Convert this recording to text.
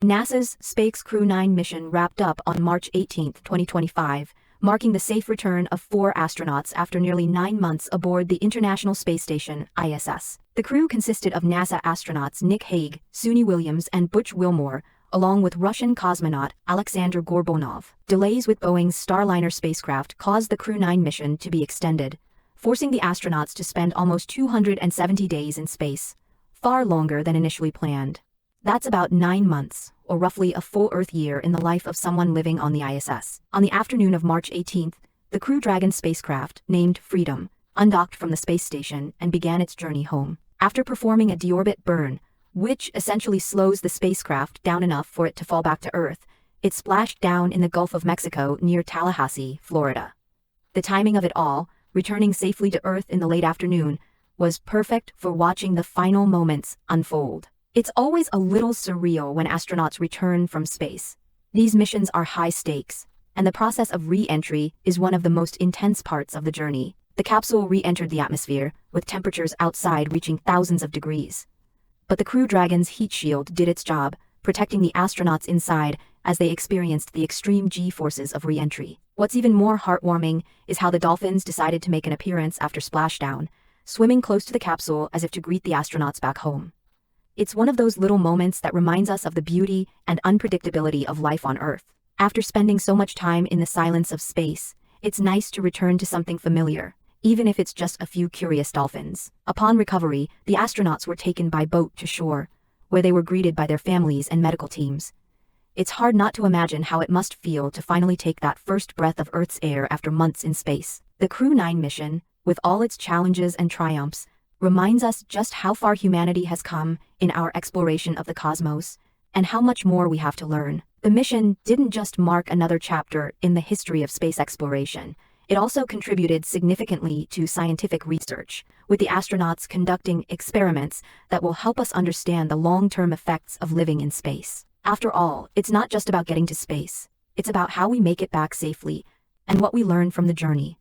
NASA's Space Crew-9 mission wrapped up on March 18, 2025, marking the safe return of 4 astronauts after nearly 9 months aboard the International Space Station, ISS. The crew consisted of NASA astronauts Nick Hague, Suni Williams, and Butch Wilmore, along with Russian cosmonaut Alexander Gorbunov. Delays with Boeing's Starliner spacecraft caused the Crew-9 mission to be extended, forcing the astronauts to spend almost 270 days in space, far longer than initially planned. That's about 9 months, or roughly a full Earth year in the life of someone living on the ISS. On the afternoon of March 18th, the Crew-Dragon spacecraft, named Freedom, undocked from the space station and began its journey home. After performing a deorbit burn, which essentially slows the spacecraft down enough for it to fall back to Earth, it splashed down in the Gulf of Mexico near Tallahassee, Florida. The timing of it all, returning safely to Earth in the late afternoon, was perfect for watching the final moments unfold. It's always a little surreal when astronauts return from space. These missions are high stakes, and the process of re-entry is one of the most intense parts of the journey. The capsule re-entered the atmosphere, with temperatures outside reaching thousands of degrees. But the Crew Dragon's heat shield did its job, protecting the astronauts inside as they experienced the extreme G-forces of re-entry. What's even more heartwarming is how the dolphins decided to make an appearance after splashdown, swimming close to the capsule as if to greet the astronauts back home. It's one of those little moments that reminds us of the beauty and unpredictability of life on Earth. After spending so much time in the silence of space, it's nice to return to something familiar, even if it's just a few curious dolphins. Upon recovery, the astronauts were taken by boat to shore, where they were greeted by their families and medical teams. It's hard not to imagine how it must feel to finally take that first breath of Earth's air after months in space. The Crew-9 mission, with all its challenges and triumphs, reminds us just how far humanity has come in our exploration of the cosmos, and how much more we have to learn. The mission didn't just mark another chapter in the history of space exploration, it also contributed significantly to scientific research, with the astronauts conducting experiments that will help us understand the long-term effects of living in space. After all, it's not just about getting to space, it's about how we make it back safely, and what we learn from the journey.